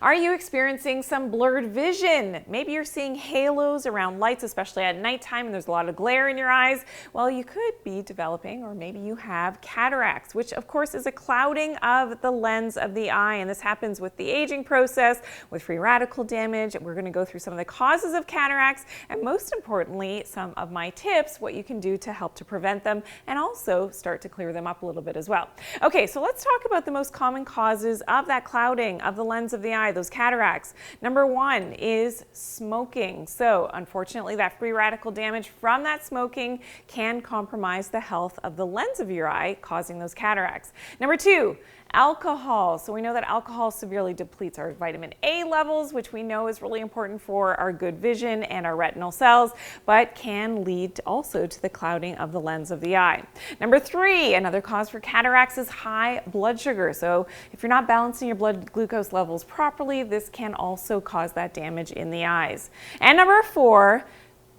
Are you experiencing some blurred vision? Maybe you're seeing halos around lights, especially at nighttime, and there's a lot of glare in your eyes. Well, you could be developing, or maybe you have cataracts, which of course is a clouding of the lens of the eye. And this happens with the aging process, with free radical damage. We're going to go through some of the causes of cataracts, and most importantly, some of my tips, what you can do to help to prevent them and also start to clear them up a little bit as well. Okay, so let's talk about the most common causes of that clouding of the lens of the eye, those cataracts. Number one is smoking. So unfortunately, that free radical damage from that smoking can compromise the health of the lens of your eye, causing those cataracts. Number two, alcohol. So we know that alcohol severely depletes our vitamin A levels, which we know is really important for our good vision and our retinal cells, but can lead also to the clouding of the lens of the eye. Number three, another cause for cataracts is high blood sugar. So if you're not balancing your blood glucose levels properly, this can also cause that damage in the eyes. And number four,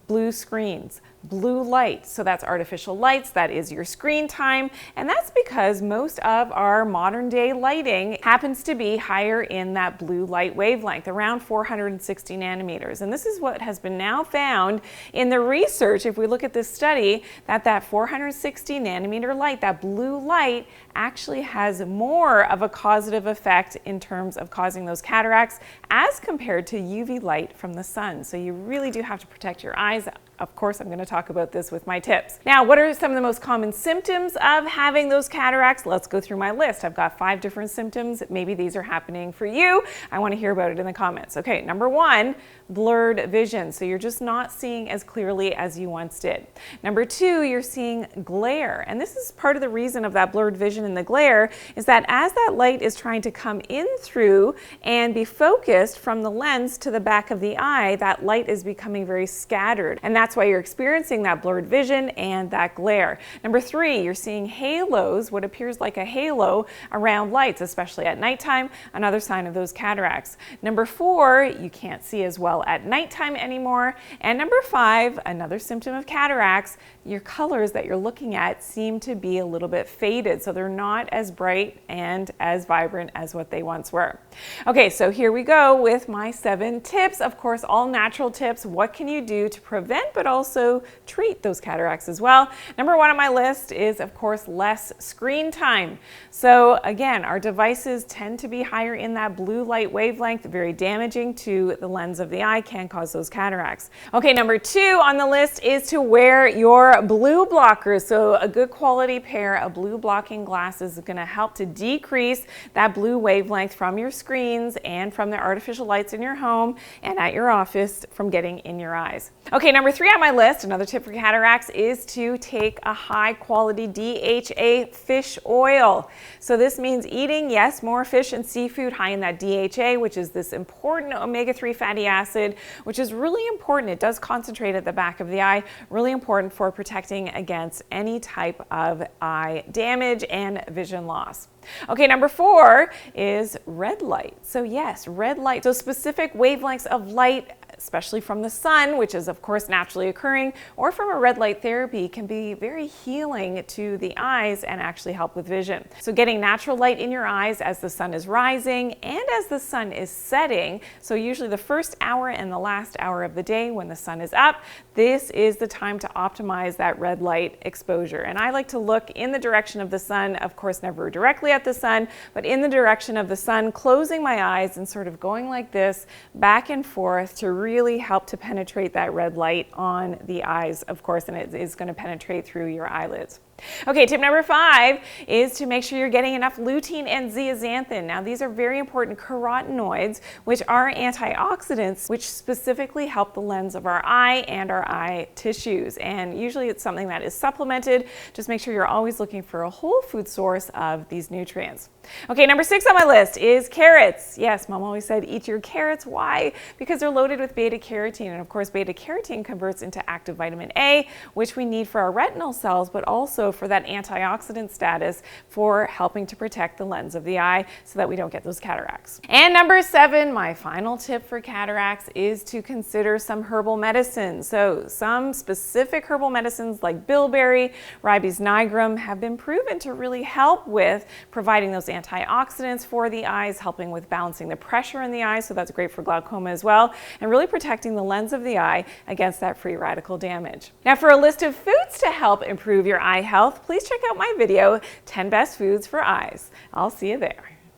blue screens. Blue light, so that's artificial lights, that is your screen time, and that's because most of our modern day lighting happens to be higher in that blue light wavelength, around 460 nanometers. And this is what has been now found in the research, if we look at this study, that 460 nanometer light, that blue light, actually has more of a causative effect in terms of causing those cataracts as compared to UV light from the sun. So you really do have to protect your eyes. Of course, I'm going to talk about this with my tips. Now, what are some of the most common symptoms of having those cataracts? Let's go through my list. I've got 5 different symptoms. Maybe these are happening for you. I want to hear about it in the comments. Okay, number one, blurred vision. So you're just not seeing as clearly as you once did. Number two, you're seeing glare. And this is part of the reason of that blurred vision and the glare is that as that light is trying to come in through and be focused from the lens to the back of the eye, that light is becoming very scattered. And that's why you're experiencing that blurred vision and that glare. Number three, you're seeing halos, what appears like a halo around lights, especially at nighttime, another sign of those cataracts. Number four, you can't see as well at nighttime anymore. And number five, another symptom of cataracts, your colors that you're looking at seem to be a little bit faded. So they're not as bright and as vibrant as what they once were. Okay, so here we go with my 7 tips. Of course, all natural tips. What can you do to prevent but also treat those cataracts as well? Number one on my list is, of course, less screen time. So again, our devices tend to be higher in that blue light wavelength, very damaging to the lens of the eye, can cause those cataracts. Okay, number two on the list is to wear your blue blockers. So a good quality pair of blue blocking glasses is going to help to decrease that blue wavelength from your screens and from the artificial lights in your home and at your office from getting in your eyes. Okay, number three on my list, another tip for cataracts, is to take a high quality DHA fish oil. So this means eating, yes, more fish and seafood high in that DHA, which is this important omega-3 fatty acid, which is really important. It does concentrate at the back of the eye, really important for protecting against any type of eye damage and vision loss. Okay, number four is red light. So yes, red light. So specific wavelengths of light, especially from the sun, which is of course naturally occurring, or from a red light therapy, can be very healing to the eyes and actually help with vision. So getting natural light in your eyes as the sun is rising and as the sun is setting, so usually the first hour and the last hour of the day when the sun is up, this is the time to optimize that red light exposure. And I like to look in the direction of the sun, of course never directly at the sun, but in the direction of the sun, closing my eyes and sort of going like this back and forth to really help to penetrate that red light on the eyes, of course, and it is going to penetrate through your eyelids. Okay, tip number 5 is to make sure you're getting enough lutein and zeaxanthin. Now, these are very important carotenoids, which are antioxidants, which specifically help the lens of our eye and our eye tissues. And usually it's something that is supplemented. Just make sure you're always looking for a whole food source of these nutrients. Okay, number 6 on my list is carrots. Yes, Mom always said eat your carrots. Why? Because they're loaded with beta carotene. And of course, beta carotene converts into active vitamin A, which we need for our retinal cells, but also also for that antioxidant status for helping to protect the lens of the eye so that we don't get those cataracts. And number 7, my final tip for cataracts is to consider some herbal medicines. So some specific herbal medicines like bilberry, ribes nigrum have been proven to really help with providing those antioxidants for the eyes, helping with balancing the pressure in the eye, so that's great for glaucoma as well, and really protecting the lens of the eye against that free radical damage. Now for a list of foods to help improve your eye health, please check out my video, 10 Best Foods for Eyes. I'll see you there.